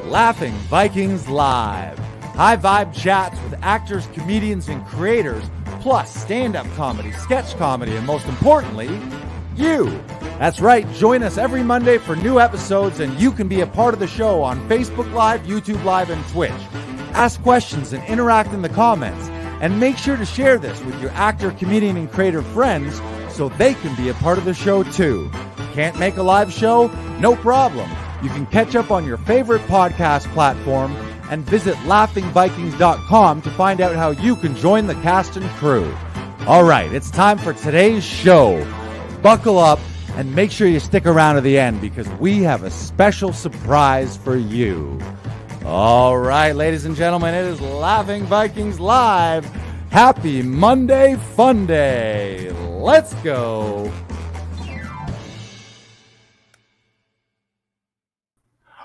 Laughing Vikings Live. High vibe chats with actors, comedians, and creators, plus stand-up comedy, sketch comedy, and most importantly, you. That's right, join us every Monday for new episodes, and you can be a part of the show on Facebook Live, YouTube Live, and Twitch. Ask questions and interact in the comments, and make sure to share this with your actor, comedian, and creator friends so they can be a part of the show too. Can't make a live show? No problem. You can catch up on your favorite podcast platform and visit laughingvikings.com to find out how you can join the cast and crew. All right, it's time for today's show. Buckle up and make sure you stick around to the end because we have a special surprise for you. All right, ladies and gentlemen, it is Laughing Vikings Live. Happy Monday Fun Day. Let's go.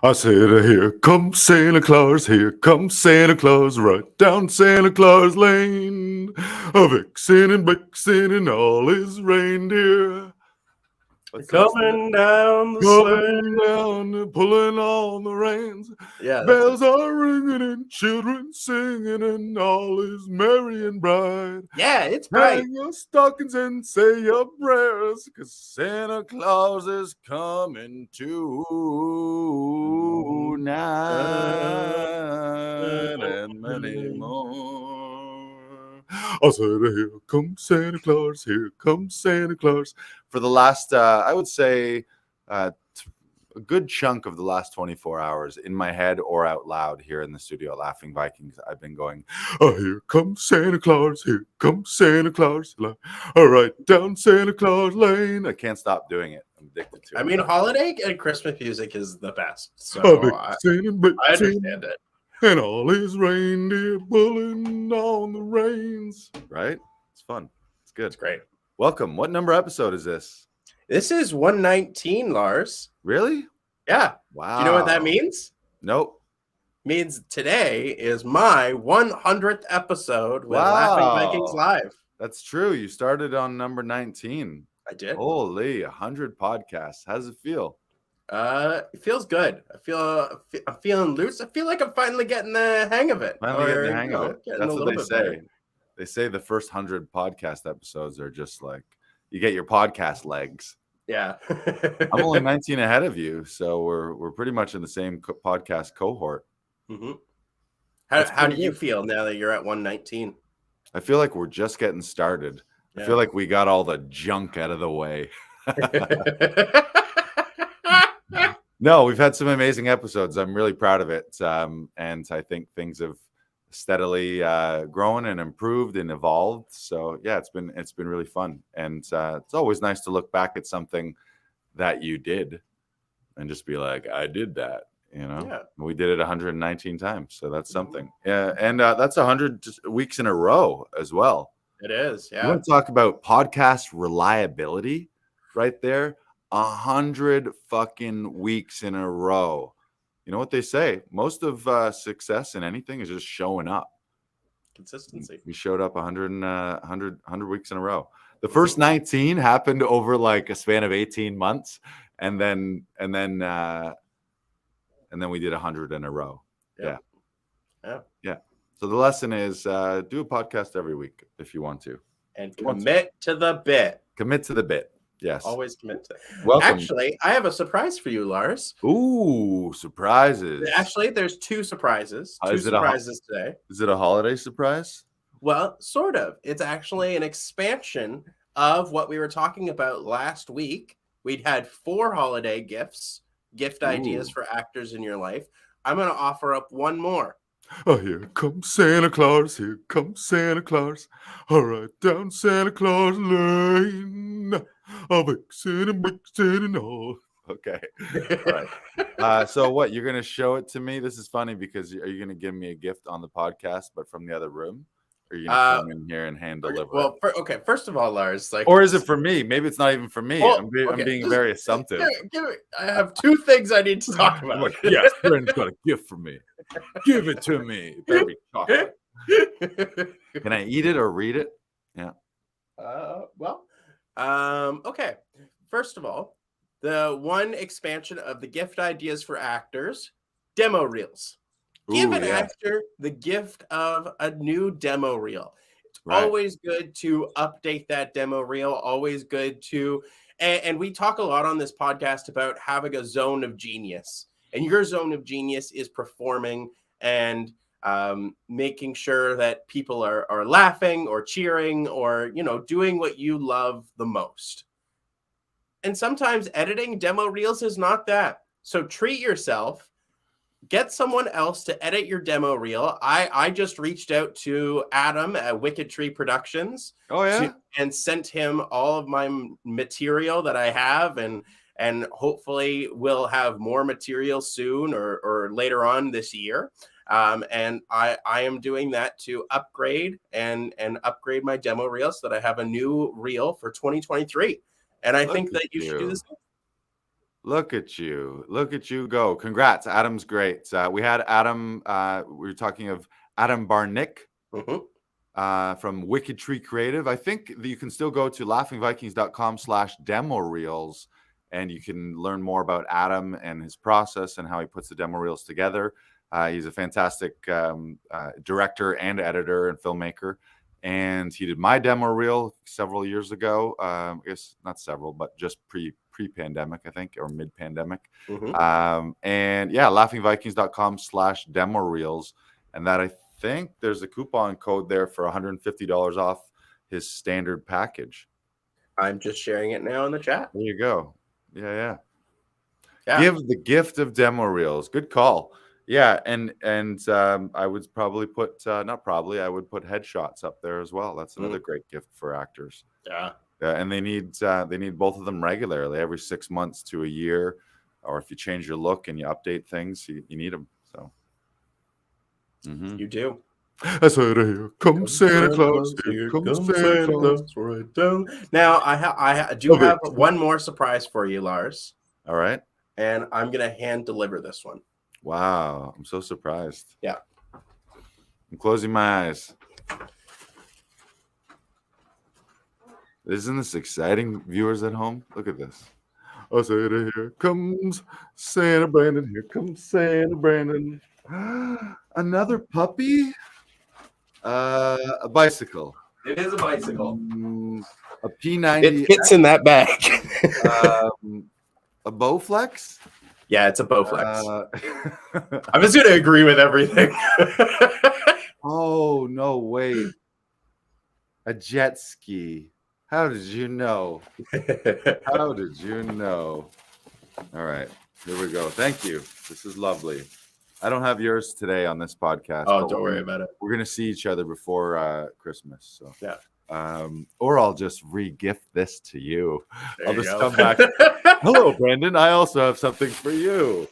I said, here comes Santa Claus, here comes Santa Claus, right down Santa Claus Lane. A vixen and vixen and all his reindeer. Coming down the sleigh. Down, pulling on the reins. Yeah, bells are ringing and children singing and all is merry and bright. Yeah, it's bright. Hang your stockings and say your prayers, because Santa Claus is coming tonight and many more. I said, here comes Santa Claus, here comes Santa Claus. For the last, I would say, a good chunk of the last 24 hours in my head or out loud here in the studio at Laughing Vikings, I've been going, oh, here comes Santa Claus, here comes Santa Claus. All right, down Santa Claus Lane. I can't stop doing it. I'm addicted to it. I mean, holiday and Christmas music is the best. So I understand it. And all his reindeer pulling on the reins. Right? It's fun. It's good. It's great. Welcome. What number episode is this? This is 119, Lars. Really? Yeah. Wow. Do you know what that means? Nope. Means today is my 100th episode with Laughing Vikings Live. That's true. You started on number 19. I did. Holy, 100 podcasts. How does it feel? It feels good. I'm feeling loose. I feel like I'm finally getting the hang of it. Getting the hang of it. That's what they say. Better. They say the first 100 podcast episodes are just like you get your podcast legs. Yeah. I'm only 19 ahead of you, so we're pretty much in the same podcast cohort. Mm-hmm. How do you feel now that you're at 119? I feel like we're just getting started. Yeah. I feel like we got all the junk out of the way. No, we've had some amazing episodes. I'm really proud of it. And I think things have steadily grown and improved and evolved. So yeah, it's been really fun. And it's always nice to look back at something that you did and just be like, I did that, you know. Yeah. We did it 119 times. So that's something. Yeah, and that's 100 weeks in a row as well. It is. Yeah. You want to talk about podcast reliability right there? 100 fucking weeks in a row. You know what they say? Most of success in anything is just showing up. Consistency. We showed up 100 weeks in a row. The first 19 happened over like a span of 18 months, and then we did 100 in a row. Yeah. So the lesson is do a podcast every week if you want to, and commit to the bit. Commit to the bit. Yes. Always commit to it. Welcome. Actually, I have a surprise for you, Lars. Ooh, surprises. Actually, there's two surprises. Two surprises today. Is it a holiday surprise? Well, sort of. It's actually an expansion of what we were talking about last week. We'd had 4 holiday gift ideas for actors in your life. I'm going to offer up one more. Oh, here comes Santa Claus, here comes Santa Claus. All right, down Santa Claus Lane. A vixen and vixen and all. Okay. All right. So what, you're going to show it to me? This is funny because are you going to give me a gift on the podcast, but from the other room? Or are you going to come in here and hand deliver it? Well, first of all, Lars. Or is it for me? Maybe it's not even for me. Well, I'm being very assumptive. I have 2 things I need to talk about. Like, yes, Brandon's got a gift for me. Give it to me. It better be chocolate. Can I eat it or read it? Yeah. Okay. First of all, the one expansion of the gift ideas for actors demo reels. Give Ooh, an yeah. actor the gift of a new demo reel. It's Right. always good to update that demo reel. Always good to, and we talk a lot on this podcast about having a zone of genius. And your zone of genius is performing and making sure that people are laughing or cheering or, you know, doing what you love the most. And sometimes editing demo reels is not that. So treat yourself. Get someone else to edit your demo reel. I just reached out to Adam at Wicked Tree Productions. Oh, yeah. And sent him all of my material that I have, and hopefully we'll have more material soon or later on this year. And I am doing that to upgrade and upgrade my demo reel so that I have a new reel for 2023. And I think that you should do this. Look at you. Look at you go. Congrats. Adam's great. We had Adam, we were talking of Adam Barnick from Wicked Tree Creative. I think that you can still go to laughingvikings.com/demo reels and you can learn more about Adam and his process and how he puts the demo reels together. He's a fantastic director and editor and filmmaker. And he did my demo reel several years ago. I guess not several, but just pre-pandemic, I think, or mid-pandemic. And yeah, laughingvikings.com/demo reels. And that I think there's a coupon code there for $150 off his standard package. I'm just sharing it now in the chat. There you go. Yeah. Give the gift of demo reels. Good call. Yeah, and I would probably put I would put headshots up there as well. That's another great gift for actors. Yeah. And they need both of them regularly, every 6 months to a year, or if you change your look and you update things, you need them. So you do. I said, "Here comes Santa Claus. Here comes Santa Claus." Right down. Now I do have one more surprise for you, Lars. All right. And I'm gonna hand deliver this one. Wow, I'm so surprised. Yeah. I'm closing my eyes. Isn't this exciting, viewers at home? Look at this. I said, "Here comes Santa Brandon. Here comes Santa Brandon." Another puppy? A bicycle. It is a bicycle. A P90. It fits in that bag. A Bowflex? Yeah, it's a Bowflex. I was going to agree with everything. Oh, no, wait. A jet ski. How did you know? How did you know? All right, here we go. Thank you. This is lovely. I don't have yours today on this podcast. Oh, don't worry about it. We're going to see each other before Christmas. So yeah. Or I'll just re-gift this to you. I'll just go. come back. Hello, Brendan. I also have something for you.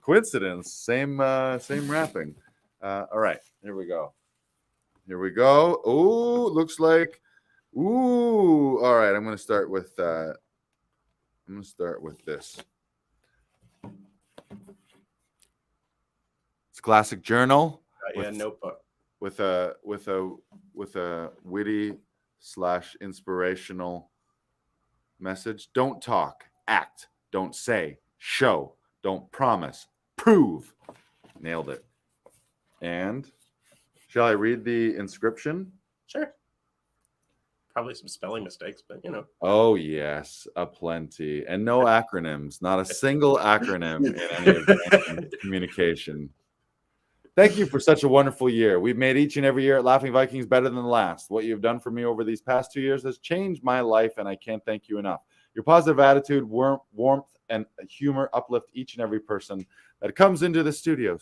Coincidence. Same wrapping. All right. Here we go. Oh, looks like. Ooh. All right. I'm going to start with. This. It's a classic journal. Notebook. With a witty / inspirational message. Don't talk, act. Don't say, show. Don't promise, prove. Nailed it. And shall I read the inscription? Sure. Probably some spelling mistakes, but you know. Oh yes, aplenty, and no acronyms. Not a single acronym in any of the communication. Thank you for such a wonderful year. We've made each and every year at Laughing Vikings better than the last. What you've done for me over these past 2 years has changed my life, and I can't thank you enough. Your positive attitude, warmth, and humor uplift each and every person that comes into the studio.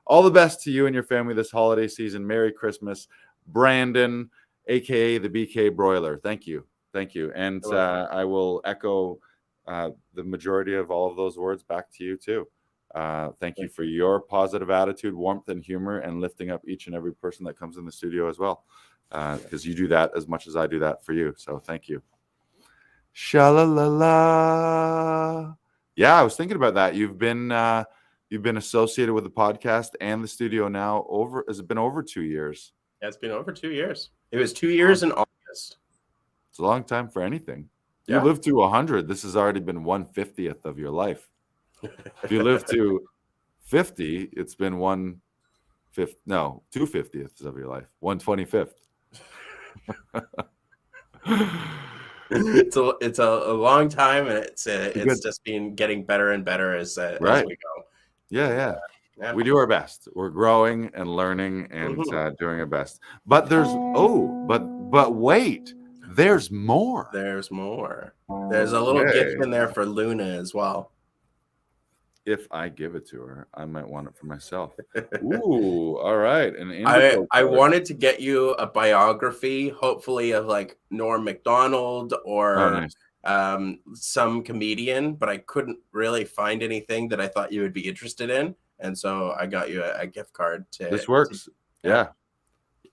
All the best to you and your family this holiday season. Merry Christmas, Brandon, a.k.a. the BK Broiler. Thank you. And I will echo the majority of all of those words back to you, too. Thank you for your positive attitude, warmth, and humor, and lifting up each and every person that comes in the studio as well, because you do that as much as I do that for you. So thank you. Sha-la-la-la. Yeah, I was thinking about that. You've been associated with the podcast and the studio now has it been over 2 years? Yeah, it's been over 2 years. It was 2 years in August. It's a long time for anything. Yeah. You lived to 100. This has already been 1/50th of your life. If you live to 50, it's been 2/50ths of your life, 1/25th. It's a long time, and it's Good. just been getting better and better as Right. we go. Yeah. Yeah. We do our best. We're growing and learning and doing our best. But but wait, there's more. There's more. There's a little gift in there for Luna as well. If I give it to her, I might want it for myself. Ooh, all right. I wanted to get you a biography, hopefully of like Norm Macdonald or some comedian, but I couldn't really find anything that I thought you would be interested in. And so I got you a gift card to. This works. Yeah.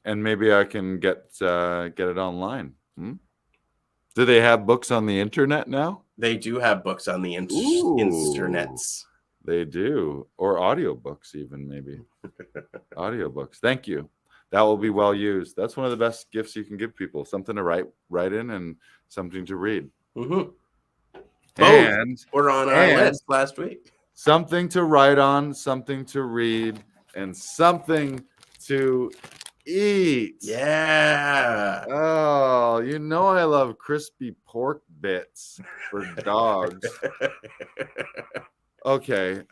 And maybe I can get it online. Do they have books on the internet now? They do have books on the internets. They do. Or audiobooks even, maybe. Audiobooks. Thank you. That will be well used. That's one of the best gifts you can give people. Something to write in and something to read. And we're on our list last week. Something to write on, something to read, and something to eat. Yeah. Oh, you know I love crispy pork bits for dogs. Okay.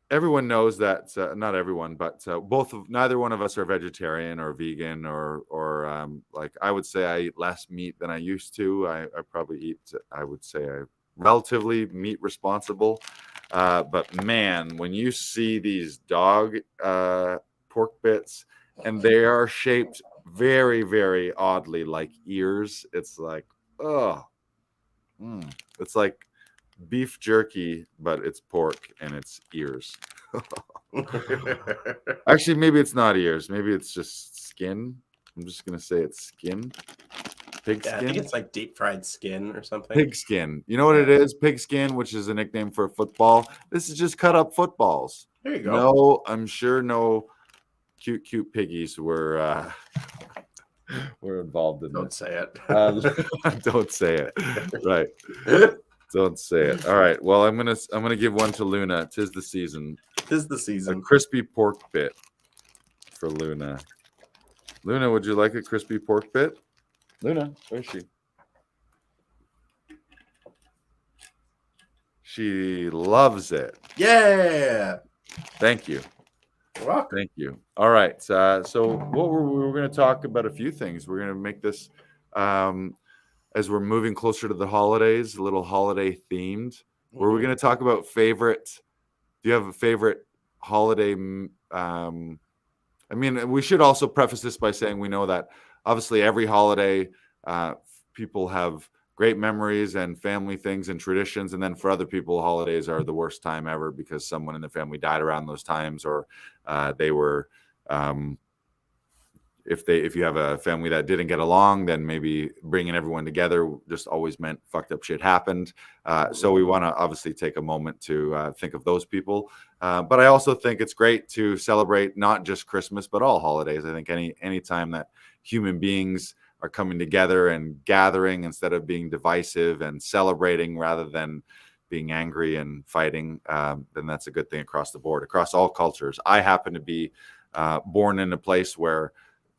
Everyone knows that not everyone, but neither one of us are vegetarian or vegan or like I would say I eat less meat than I used to. I probably eat, I would say I relatively meat responsible. But man, when you see these dog pork bits and they are shaped very, very oddly like ears, it's like, it's like beef jerky, but it's pork and it's ears. Actually, maybe it's not ears. Maybe it's just skin. I'm just going to say it's skin. Pig skin. I think it's like deep fried skin or something. Pig skin. You know what it is? Pig skin, which is a nickname for football. This is just cut up footballs. There you go. No, I'm sure no cute piggies were involved in Don't this. say it. Don't say it. Right. Don't say it. All right. Well, I'm gonna give one to Luna. 'Tis the season. 'Tis the season. A crispy pork bit for Luna. Luna, would you like a crispy pork bit? Luna, where is she? She loves it. Yeah. Thank you. You're welcome. Thank you. All right. So what we're going to talk about a few things. We're going to make this as we're moving closer to the holidays, a little holiday themed. Where we're going to talk about favorite. Do you have a favorite holiday? I mean, we should also preface this by saying we know that obviously every holiday, people have great memories and family things and traditions. And then for other people, holidays are the worst time ever because someone in the family died around those times, or they were, if you have a family that didn't get along, then maybe bringing everyone together just always meant fucked up shit happened. So we want to obviously take a moment to think of those people. But I also think it's great to celebrate not just Christmas, but all holidays. I think any time that human beings are coming together and gathering instead of being divisive and celebrating rather than being angry and fighting, then that's a good thing across the board, across all cultures. I happen to be born in a place where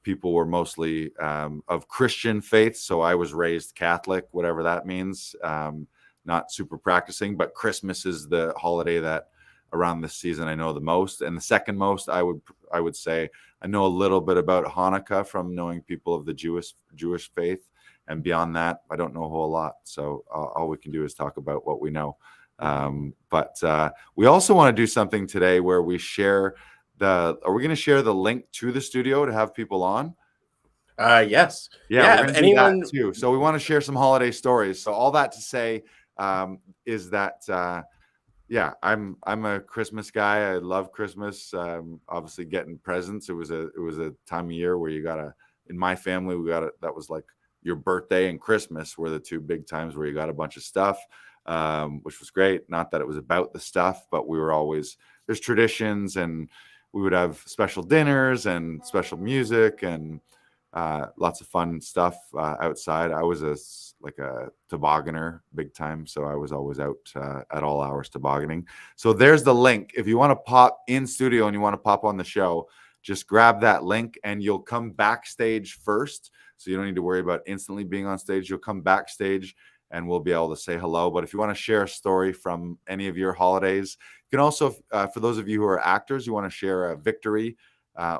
people were mostly of Christian faith. So I was raised Catholic, whatever that means, not super practicing, but Christmas is the holiday that around this season I know the most. And the second most, I would say I know a little bit about Hanukkah from knowing people of the Jewish faith. And beyond that, I don't know a whole lot. So all we can do is talk about what we know. But we also want to do something today where we share are we going to share the link to the studio to have people on? Yes. Yeah, we're going to do that too. So we want to share some holiday stories. So all that to say is that yeah, I'm a Christmas guy. I love Christmas. Obviously getting presents. It was a time of year where you gotta, in my family, that was like your birthday and Christmas were the two big times where you got a bunch of stuff, which was great. Not that it was about the stuff, but there's traditions, and we would have special dinners and special music, and Lots of fun stuff outside. I was like a tobogganer big time, so I was always out at all hours tobogganing. So there's the link. If you want to pop in studio and you want to pop on the show, just grab that link and you'll come backstage first. So you don't need to worry about instantly being on stage. You'll come backstage and we'll be able to say hello. But if you want to share a story from any of your holidays, you can also, for those of you who are actors, you want to share a victory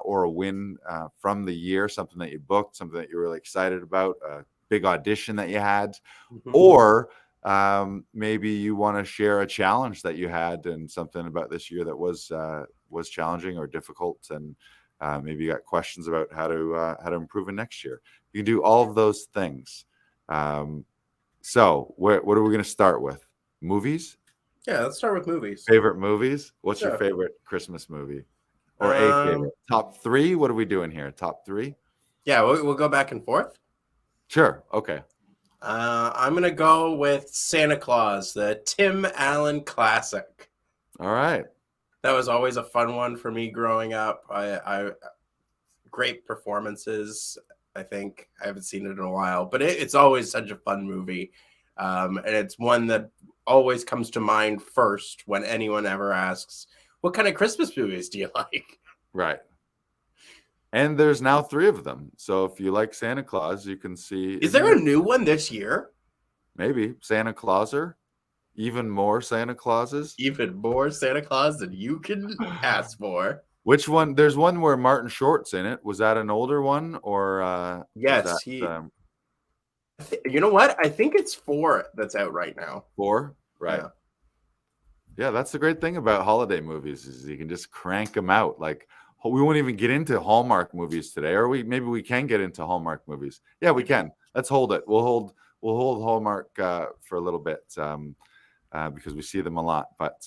or a win from the year, something that you booked, something that you're really excited about, a big audition that you had, or maybe you want to share a challenge that you had and something about this year that was challenging or difficult, and maybe you got questions about how to improve in next year. You can do all of those things. So what are we going to start with? Movies? Yeah, let's start with movies. Favorite movies? What's your favorite Christmas movie? Or a favorite? Top 3? What are we doing here? Top 3? Yeah, we'll go back and forth. Sure. Okay. I'm going to go with Santa Claus, the Tim Allen classic. All right. That was always a fun one for me growing up. I great performances. I think I haven't seen it in a while, but it's always such a fun movie. And it's one that always comes to mind first when anyone ever asks, what kind of Christmas movies do you like? Right. And there's now 3 of them. So if you like Santa Claus, you can see. Is there a new one this year? Maybe. Santa Clauser. Even more Santa Clauses. Even more Santa Claus than you can ask for. Which one? There's one where Martin Short's in it. Was that an older one or? Yes, you know what? I think it's 4 that's out right now. 4, right? Yeah, that's the great thing about holiday movies is you can just crank them out. Like we won't even get into Hallmark movies today, or maybe we can get into Hallmark movies. Yeah, we can. Let's hold it. We'll hold Hallmark for a little bit because we see them a lot. But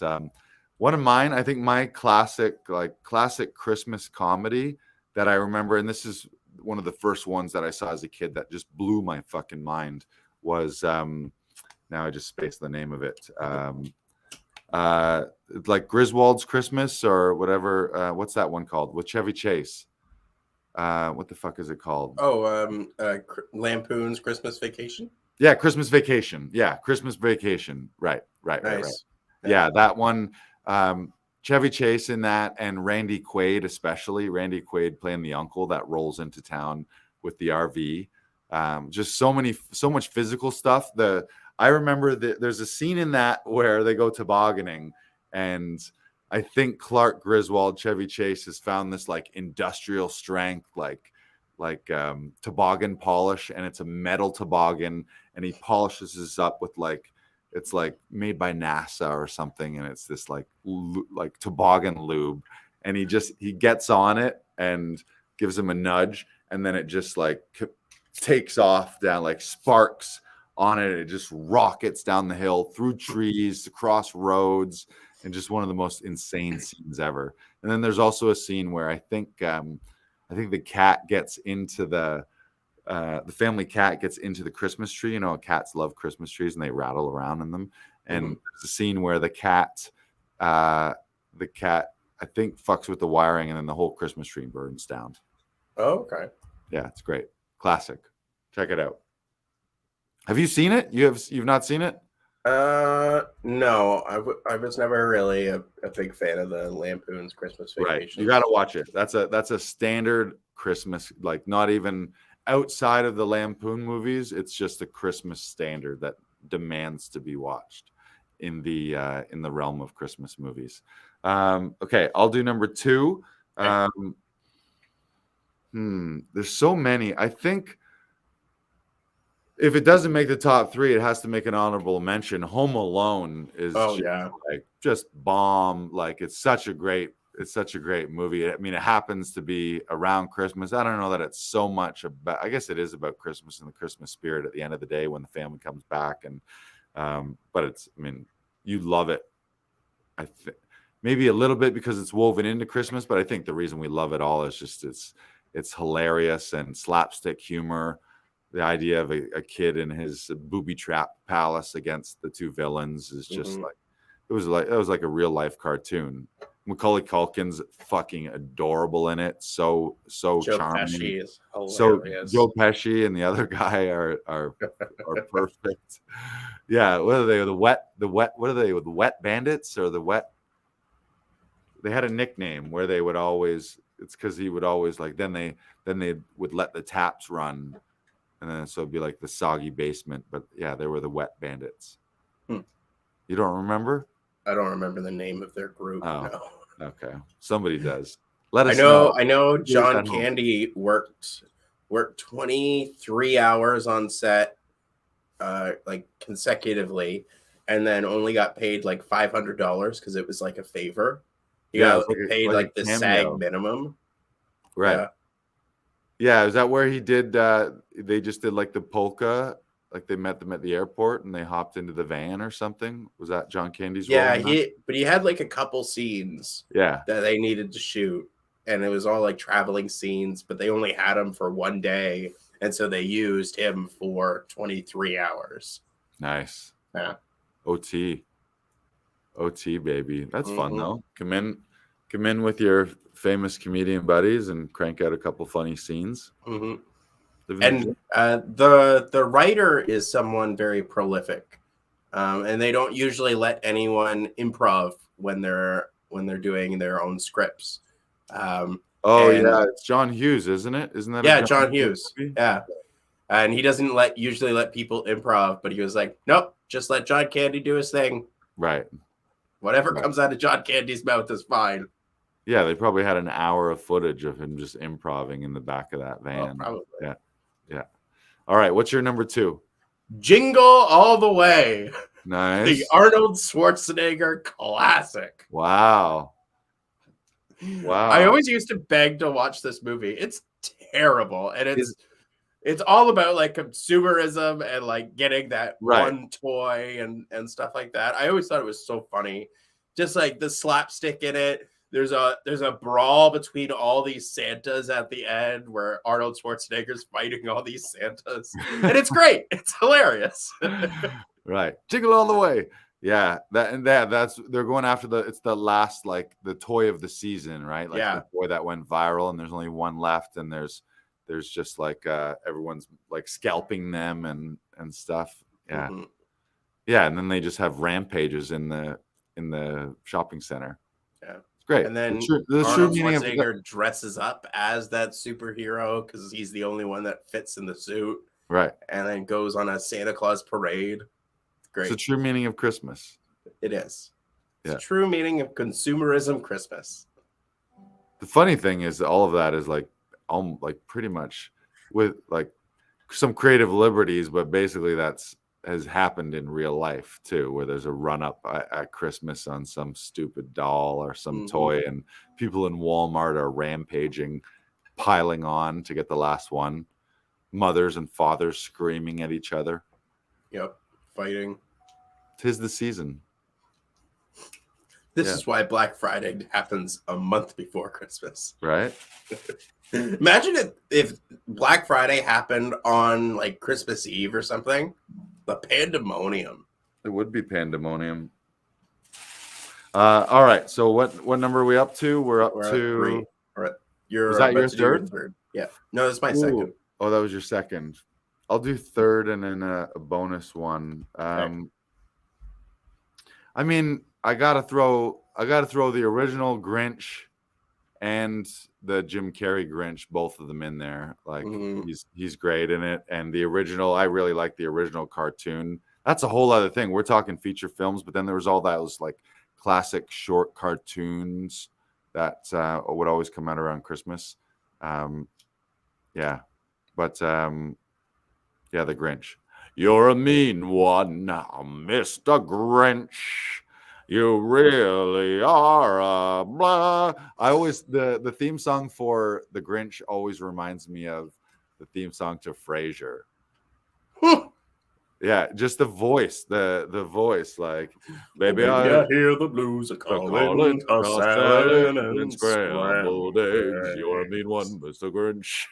one of mine, I think my classic Christmas comedy that I remember, and this is one of the first ones that I saw as a kid that just blew my fucking mind, was now I just spaced the name of it. Like Griswold's Christmas or whatever. What's that one called? With Chevy Chase. What the fuck is it called? Lampoon's Christmas Vacation. Yeah, Christmas Vacation. Yeah, Christmas Vacation. Right. Nice. Yeah, that one. Chevy Chase in that, and Randy Quaid, especially Randy Quaid playing the uncle that rolls into town with the RV. Just so much physical stuff. I remember there's a scene in that where they go tobogganing, and I think Clark Griswold, Chevy Chase, has found this like industrial strength, like toboggan polish, and it's a metal toboggan, and he polishes this up with it's like made by NASA or something, and it's this like toboggan lube, and he gets on it and gives him a nudge, and then it just like takes off down, like sparks on it. It just rockets down the hill through trees, across roads, and just one of the most insane scenes ever. And then there's also a scene where I think the cat gets into the family cat gets into the Christmas tree. You know, cats love Christmas trees and they rattle around in them. And there's a scene where the cat I think fucks with the wiring, and then the whole Christmas tree burns down. Oh, okay. Yeah, it's great. Classic. Check it out. Have you seen it? You've not seen it? No, I was never really a big fan of the Lampoon's Christmas Vacation. Right. You got to watch it. That's a standard Christmas, like not even outside of the Lampoon movies. It's just a Christmas standard that demands to be watched in the realm of Christmas movies. Okay, I'll do number 2. There's so many. I think if it doesn't make the top 3, it has to make an honorable mention. Home Alone is just bomb. Like it's such a great movie. I mean, it happens to be around Christmas. I don't know that it's so much about, I guess it is about Christmas and the Christmas spirit at the end of the day when the family comes back. And but you love it. I think maybe a little bit because it's woven into Christmas, but I think the reason we love it all is just it's hilarious and slapstick humor. The idea of a kid in his booby trap palace against the 2 villains is just it was like a real life cartoon. Macaulay Culkin's fucking adorable in it. So Joe charming. Pesci is So hilarious. Joe Pesci and the other guy are perfect. Yeah, what are they? The wet. What are they? The Wet Bandits or the Wet? They had a nickname where they would always. It's because he would always like. Then they would let the taps run, and then so it'd be like the Soggy Basement. But yeah, they were the Wet Bandits. You don't remember? I don't remember the name of their group. Oh, no. okay. Somebody does. Let us I know John Candy worked 23 hours on set like consecutively, and then only got paid like $500 because it was like a favor. He got paid like the SAG minimum. Right. Yeah, is that where he did they just did like the polka? Like they met them at the airport and they hopped into the van or something. Was that John Candy's role? Yeah, he had like a couple scenes that they needed to shoot, and it was all like traveling scenes, but they only had him for one day, and so they used him for 23 hours. Nice. Yeah. OT baby. That's fun though. Come in with your famous comedian buddies and crank out a couple funny scenes. And the writer is someone very prolific, and they don't usually let anyone improv when they're doing their own scripts. It's John Hughes, isn't it? Isn't that John Hughes? Yeah, and he doesn't usually let people improv, but he was like, nope, just let John Candy do his thing. Right. Whatever comes out of John Candy's mouth is fine. Yeah, they probably had an hour of footage of him just improvising in the back of that van. Probably. Yeah. All right, what's your number 2? Jingle All the Way. Nice. The Arnold Schwarzenegger classic. Wow. I always used to beg to watch this movie. It's terrible, and it's all about like consumerism and like getting that one toy and stuff like that. I always thought it was so funny, just like the slapstick in it. There's a brawl between all these Santas at the end where Arnold Schwarzenegger's fighting all these Santas, and it's great. It's hilarious. Right, jingle all the way. Yeah, that's they're going after it's the last like the toy of the season, right? Like the toy that went viral, and there's only one left, and there's just like everyone's like scalping them and stuff. Yeah, yeah, and then they just have rampages in the shopping center. Yeah. Great. And then Arnold Schwarzenegger dresses up as that superhero because he's the only one that fits in the suit. Right. And then goes on a Santa Claus parade. Great. It's the true meaning of Christmas. It is. It's the true meaning of consumerism Christmas. The funny thing is all of that is like pretty much with like some creative liberties, but basically has happened in real life too, where there's a run up at Christmas on some stupid doll or some toy, and people in Walmart are rampaging, piling on to get the last one. Mothers and fathers screaming at each other. Yep, fighting. 'Tis the season. This is why Black Friday happens a month before Christmas. Right? Imagine if Black Friday happened on like Christmas Eve or something. The pandemonium. It would be pandemonium. All right. So what number are we up to? We're to 3. Was that your third? Yeah. No, that's my second. Oh, that was your second. I'll do third and then a bonus one. Okay. I mean, I gotta throw the original Grinch and the Jim Carrey Grinch, both of them in there. Like he's great in it. And the original, I really like the original cartoon. That's a whole other thing. We're talking feature films, but then there was all those like classic short cartoons that would always come out around Christmas. The Grinch. You're a mean one, Mr. Grinch. You really are a blah. I always the theme song for the Grinch always reminds me of the theme song to Frasier. Yeah, just the voice, the voice, like baby, I hear the blues are calling, a salad and scrambled eggs. You're a mean one, Mr. Grinch.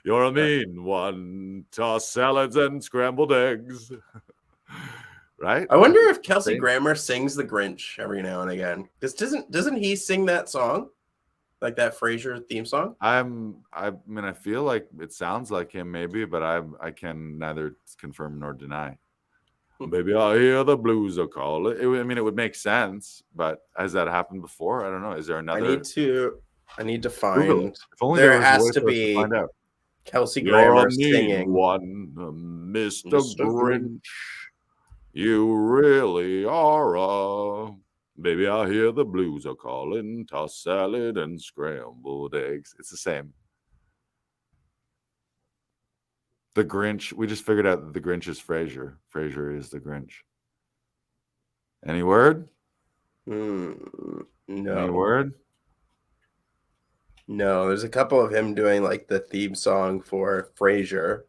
You're a mean one, toss salads and scrambled eggs. right? I wonder if Kelsey Same. Grammer sings the Grinch every now and again. Because doesn't he sing that song, like that Frasier theme song? I mean, I feel like it sounds like him, maybe, but I can neither confirm nor deny. Maybe I hear the blues are calling. I mean, it would make sense, but has that happened before? I don't know. Is there another? I need to Google find. it. If only There there was a has way to for us to be find out. Kelsey You're Grammer a mean singing. one, Mr. Mr. Grinch. You really are. Baby, I hear the blues are calling. Tossed salad and scrambled eggs. It's the same. The Grinch. We just figured out that the Grinch is Frasier. Frasier is the Grinch. Any word? No. Any word? No, there's a couple of him doing like the theme song for Frasier.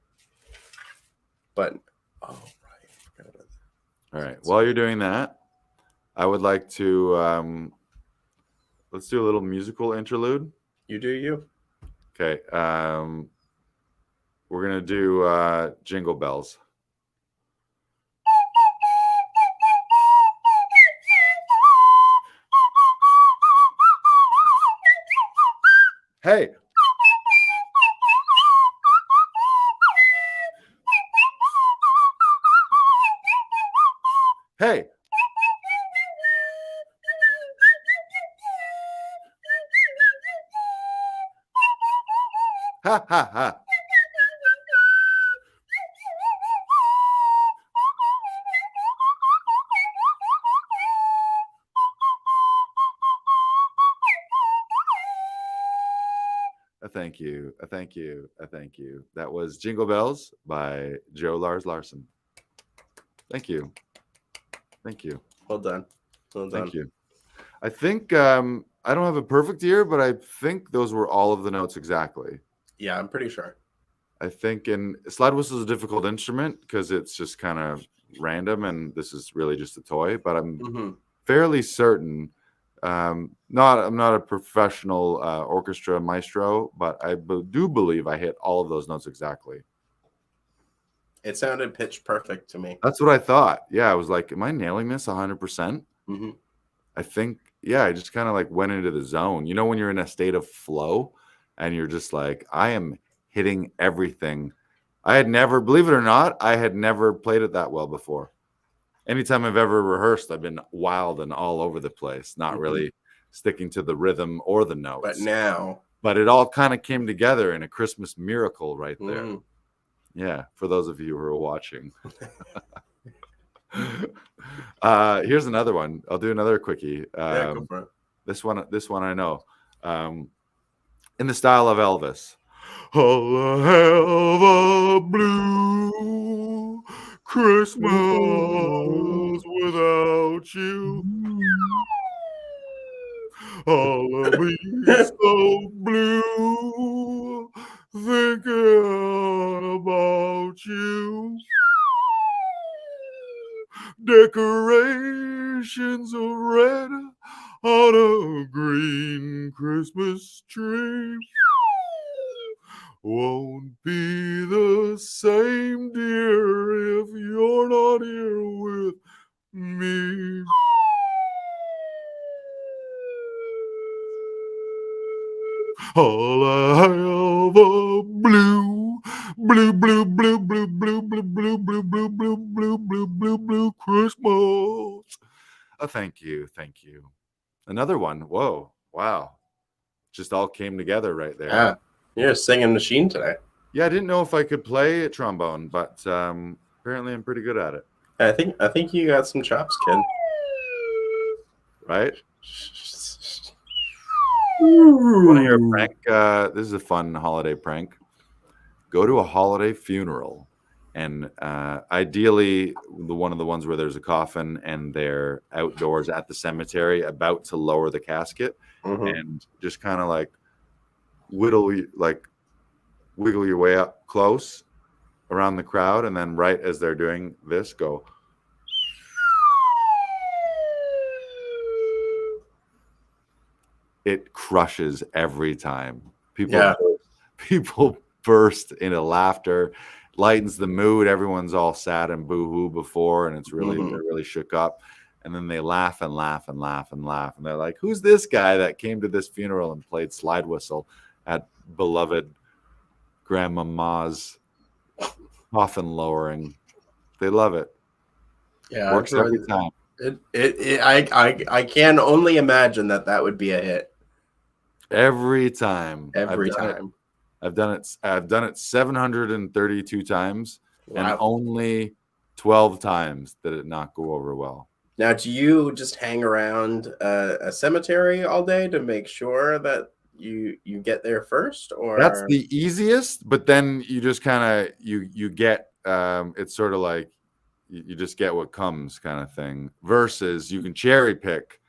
But all right. While you're doing that, I would like to let's do a little musical interlude. You do you. Okay. We're gonna do Jingle Bells. Hey. Hey. Ha ha ha. Thank you. Thank you. Thank you. That was Jingle Bells by Joe Lars Larson. Thank you. Thank you. Well done. Well done. Thank you. I think I don't have a perfect ear, but I think those were all of the notes exactly. Yeah, I'm pretty sure. I think slide whistle is a difficult instrument because it's just kind of random, and this is really just a toy. But I'm fairly certain. I'm not a professional orchestra maestro, but I do believe I hit all of those notes exactly. It sounded pitch perfect to me. That's what I thought. Yeah, I was like, am I nailing this 100%? I think, yeah, I just kind of like went into the zone. You know, when you're in a state of flow and you're just like, I am hitting everything. I had never, believe it or not, I had never played it that well before. Anytime I've ever rehearsed, I've been wild and all over the place, not really sticking to the rhythm or the notes. But it all kind of came together in a Christmas miracle right there. Yeah, for those of you who are watching. Here's another one. I'll do another quickie. Yeah, go for it. This one I know. In the style of Elvis. I'll have a blue Christmas without you. I'll be so blue thinking about you. Decorations of red on a green Christmas tree won't be the same, dear, if you're not here with me. I'll have a blue Christmas. Thank you. Another one. Whoa. Wow. Just all came together right there. Yeah. You're a singing machine today. Yeah, I didn't know if I could play a trombone, but apparently I'm pretty good at it. I think you got some chops, kid. Right? Want to hear a prank? This is a fun holiday prank. Go to a holiday funeral, and ideally one of the ones where there's a coffin and they're outdoors at the cemetery about to lower the casket, and just kind of like wiggle your way up close around the crowd, and then right as they're doing this, go. It crushes every time. People burst into laughter, lightens the mood. Everyone's all sad and boo-hoo before, and it's really they're really shook up. And then they laugh and laugh and laugh and laugh. And they're like, who's this guy that came to this funeral and played slide whistle at beloved grandmama's coffin lowering? They love it. Yeah, works every time. I can only imagine that would be a hit. Every time. Every time. I've done it 732 times, Wow. and only 12 times did it not go over well. Now, do you just hang around a cemetery all day to make sure that you get there first? Or that's the easiest, but then you just kind of you get it's sort of like you just get what comes kind of thing, versus you can cherry pick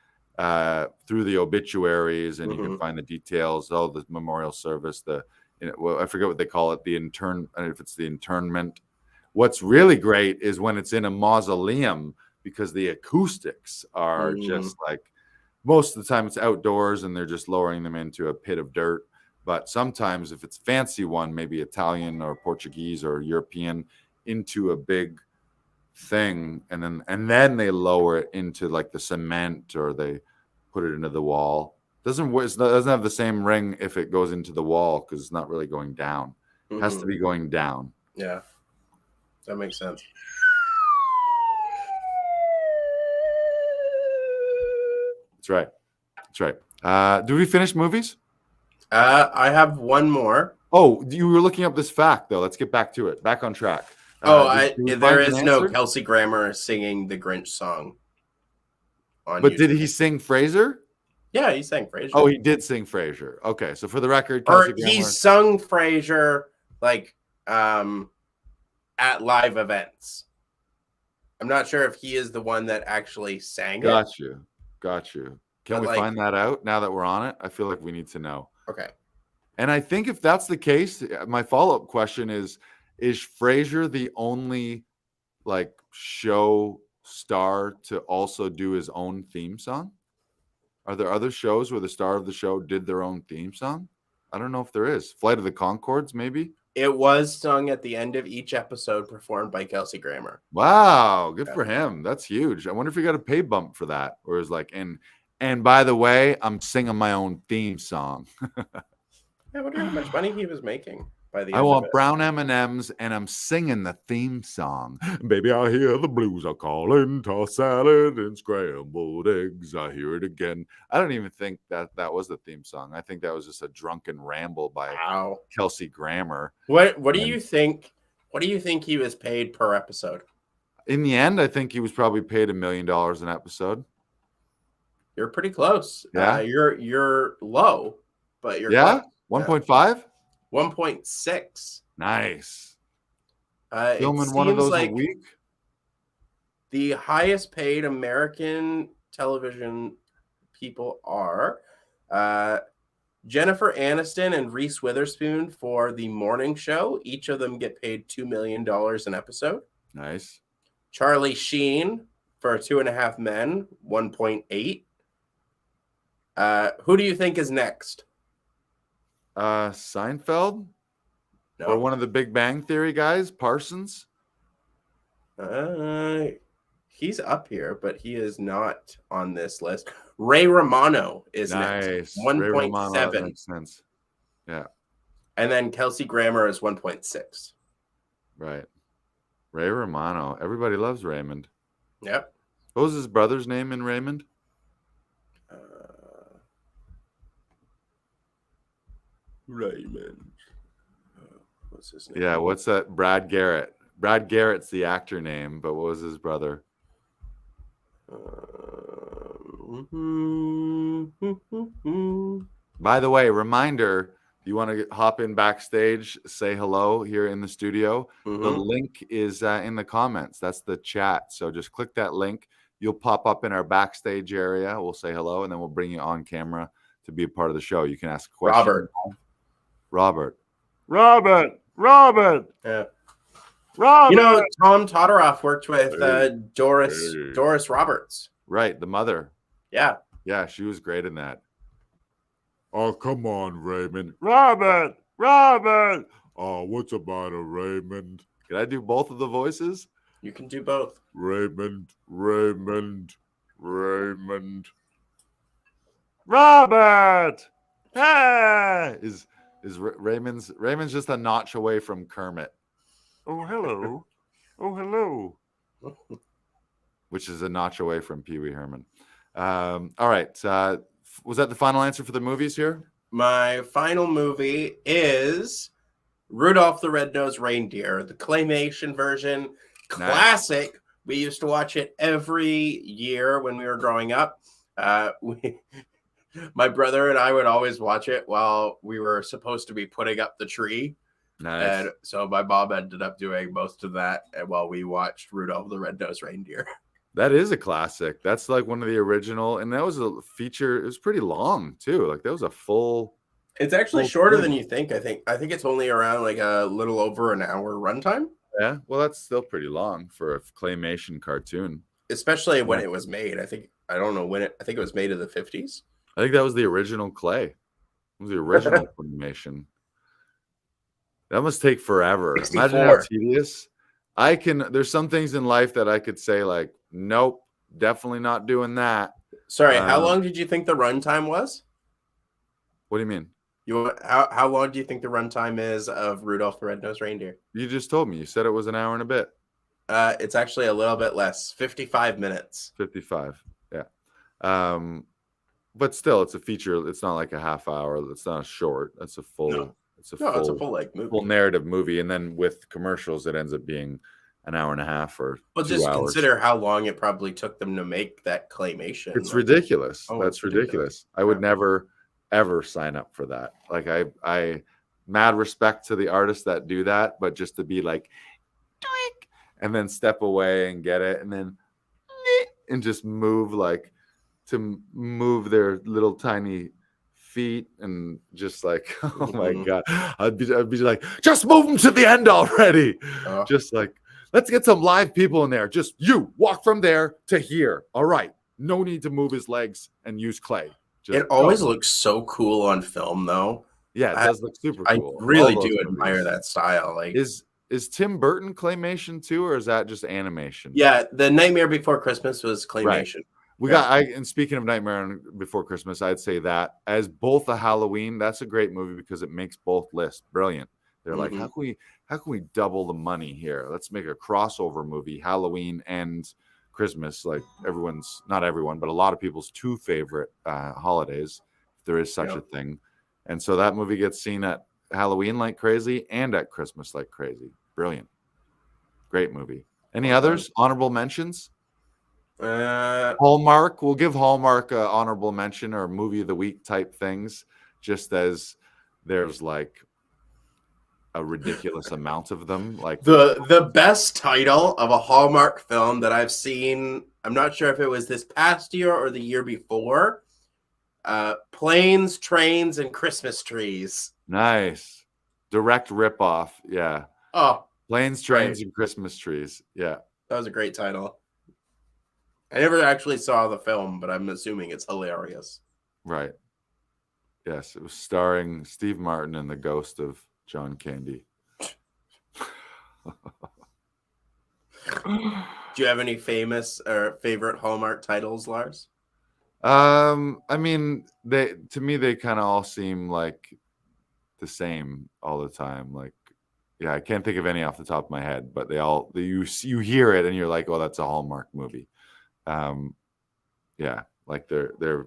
through the obituaries, and you can find the details, the memorial service, I forget what they call it, if it's the internment. What's really great is when it's in a mausoleum, because the acoustics are just like, most of the time it's outdoors and they're just lowering them into a pit of dirt. But sometimes if it's a fancy one, maybe Italian or Portuguese or European, into a big thing, and then they lower it into like the cement, or they put it into the wall. It doesn't have the same ring if it goes into the wall, because it's not really going down. It has to be going down. Yeah, that makes sense. That's right. Do we finish movies? I have one more. Oh, you were looking up this fact, though. Let's get back to it. Back on track. There is no Kelsey Grammer singing the Grinch song on But YouTube. did he sing Frasier? Yeah, he sang Frasier. Oh, he did sing Frasier. Okay, so for the record, or he sung Frasier like at live events. I'm not sure if he is the one that actually sang it. Got you. Can we find that out now that we're on it? I feel like we need to know. Okay. And I think if that's the case, my follow-up question is Frasier the only like show star to also do his own theme song? Are there other shows where the star of the show did their own theme song? I don't know if there is. Flight of the Conchords, maybe? It was sung at the end of each episode, performed by Kelsey Grammer. Wow, good for him. That's huge. I wonder if he got a pay bump for that, or is like, and by the way, I'm singing my own theme song. I wonder how much money he was making by the end I want of it. brown M&Ms, and I'm singing the theme song. Baby, I hear the blues are calling, tossed salad and scrambled eggs. I hear it again. I don't even think that was the theme song. I think that was just a drunken ramble by Kelsey Grammer. What do you think? What do you think he was paid per episode? In the end, I think he was probably paid $1 million an episode. You're pretty close. Yeah, you're low, but you're 1.5. 1.6. Nice. Filming one of those a week. The highest paid American television people are Jennifer Aniston and Reese Witherspoon for The Morning Show. Each of them get paid $2 million an episode. Nice. Charlie Sheen for 2.5 Men, 1.8. Who do you think is next? Seinfeld? No. Or one of the Big Bang Theory guys, Parsons? He's up here, but he is not on this list. Ray Romano is next. 1.7. Makes sense. Yeah. And then Kelsey Grammer is 1.6. Right. Ray Romano. Everybody loves Raymond. Yep. What was his brother's name in Raymond? Raymond. What's his name? Yeah, what's that? Brad Garrett. Brad Garrett's the actor name, but what was his brother? By the way, reminder, you want to hop in backstage, say hello here in the studio. The link is in the comments. That's the chat. So just click that link. You'll pop up in our backstage area. We'll say hello, and then we'll bring you on camera to be a part of the show. You can ask a question. Robert. Yeah. Robert. You know, Tom Todoroff worked with Doris Roberts. Right, the mother. Yeah. Yeah, she was great in that. Oh, come on, Raymond. Robert! Oh, what's the matter, Raymond? Can I do both of the voices? You can do both. Raymond, Raymond, Raymond. Robert! Ah! Is Raymond's just a notch away from Kermit. Oh, hello. Oh, hello. Which is a notch away from Pee Wee Herman. All right. Was that the final answer for the movies here? My final movie is Rudolph the Red-Nosed Reindeer, the claymation version. Classic. Nice. We used to watch it every year when we were growing up. My brother and I would always watch it while we were supposed to be putting up the tree. Nice. And so my mom ended up doing most of that while we watched Rudolph the Red-Nosed Reindeer. That is a classic. That's like one of the original, and that was a feature. It was pretty long too. Like that was a full. It's actually shorter than you think. I think it's only around like a little over an hour runtime. Yeah, well, that's still pretty long for a claymation cartoon, especially when it was made. I don't know when I think it was made in the 50s. I think that was the original clay. It was the original claymation. That must take forever. 64. Imagine how tedious. There's some things in life that I could say like, nope, definitely not doing that. Sorry, how long did you think the runtime was? What do you mean? How long do you think the runtime is of Rudolph the Red-Nosed Reindeer? You just told me. You said it was an hour and a bit. It's actually a little bit less, 55 minutes. 55, yeah. But still, it's a feature. It's not like a half hour. It's not a short. That's a full. No. It's a full like movie. Full narrative movie, and then with commercials, it ends up being an hour and a half or 2 just hours. Consider how long it probably took them to make that claymation. It's ridiculous. Oh, That's ridiculous. I would never ever sign up for that. Like I mad respect to the artists that do that, but just to be like, doink, and then step away and get it, and then and just move to move their little tiny feet and just like, oh my God, I'd be like, just move them to the end already. Just like, let's get some live people in there. Just you walk from there to here. All right. No need to move his legs and use clay. It always looks so cool on film though. Yeah, it does look super cool. I really do admire that style. Like, is Tim Burton claymation too, or is that just animation? Yeah, the Nightmare Before Christmas was claymation. Right. And speaking of Nightmare Before Christmas, I'd say that as both a Halloween, that's a great movie because it makes both lists brilliant. They're like, how can we double the money here? Let's make a crossover movie, Halloween and Christmas, like not everyone, but a lot of people's two favorite holidays, if there is such a thing. And so that movie gets seen at Halloween like crazy and at Christmas like crazy. Brilliant. Great movie. Any others? Honorable mentions? Hallmark. We'll give Hallmark an honorable mention or movie of the week type things, just as there's like a ridiculous amount of them. Like the best title of a Hallmark film that I've seen, I'm not sure if it was this past year or the year before, Planes, Trains, and Christmas Trees. Nice. Direct ripoff. Yeah. Oh, Planes, Trains, and Christmas Trees. Yeah. That was a great title. I never actually saw the film, but I'm assuming it's hilarious. Right. Yes, it was starring Steve Martin and the ghost of John Candy. Do you have any famous or favorite Hallmark titles, Lars? I mean, to me they kind of all seem like the same all the time. Like, yeah, I can't think of any off the top of my head, but you hear it and you're like, oh, that's a Hallmark movie. Yeah, like they're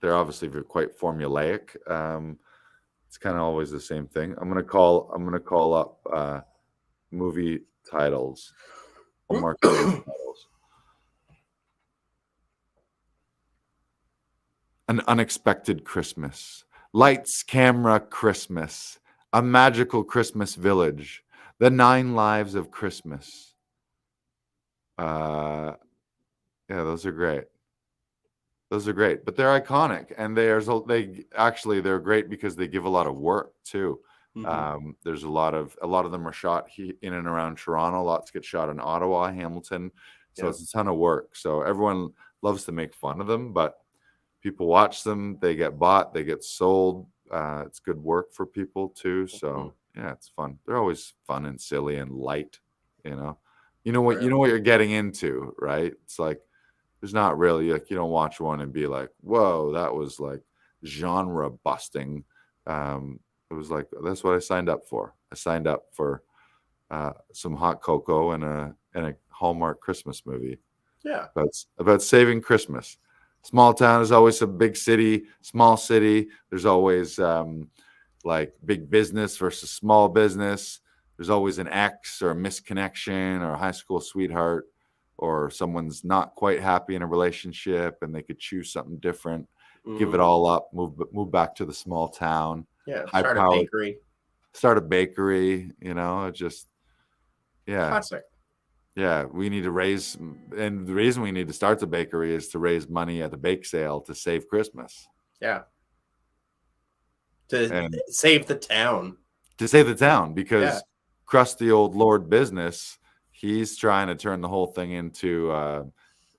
obviously quite formulaic. It's kind of always the same thing. I'm gonna call up movie titles. Hallmark movie titles. An Unexpected Christmas, Lights, Camera, Christmas, A Magical Christmas Village, The 9 Lives of Christmas. Yeah, those are great. Those are great, but they're iconic, and they're great because they give a lot of work too. Mm-hmm. There's a lot of them are shot in and around Toronto. Lots get shot in Ottawa, Hamilton, so it's a ton of work. So everyone loves to make fun of them, but people watch them. They get bought. They get sold. It's good work for people too. So yeah, it's fun. They're always fun and silly and light. You know what you're getting into, right? It's like there's not really like you don't watch one and be like, whoa, that was like genre busting. It was like that's what I signed up for. I signed up for some hot cocoa and a Hallmark Christmas movie. Yeah, about saving Christmas. Small town is always a big city. Small city, there's always like big business versus small business. There's always an ex or a misconnection or a high school sweetheart or someone's not quite happy in a relationship and they could choose something different, give it all up, move back to the small town. Yeah, High start a powered, bakery. Start a bakery, just Classic. Yeah, we need to raise, and the reason we need to start the bakery is to raise money at the bake sale to save Christmas. Yeah. To save the town. To save the town, because crusty old Lord Business, he's trying to turn the whole thing into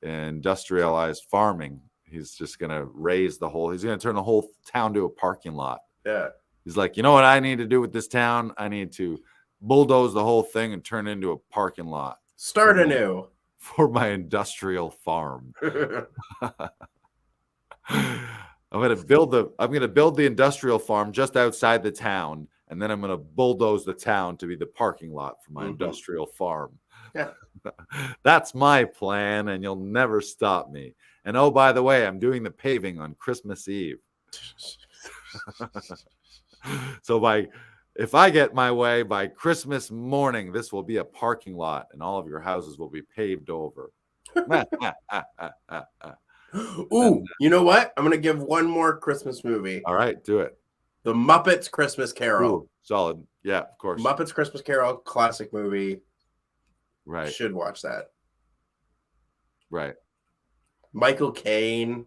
industrialized farming. He's just going to he's going to turn the whole town to a parking lot. Yeah. He's like, you know what I need to do with this town? I need to bulldoze the whole thing and turn it into a parking lot. Start anew. For my industrial farm. I'm gonna build the industrial farm just outside the town, and then I'm gonna bulldoze the town to be the parking lot for my industrial farm. Yeah. That's my plan, and you'll never stop me. And oh, by the way, I'm doing the paving on Christmas Eve. So if I get my way by Christmas morning, this will be a parking lot and all of your houses will be paved over. Ooh, you know what? I'm going to give one more Christmas movie. All right, do it. The Muppets Christmas Carol. Ooh, solid. Yeah, of course. Muppets Christmas Carol, classic movie. Right. Should watch that. Right. Michael Caine,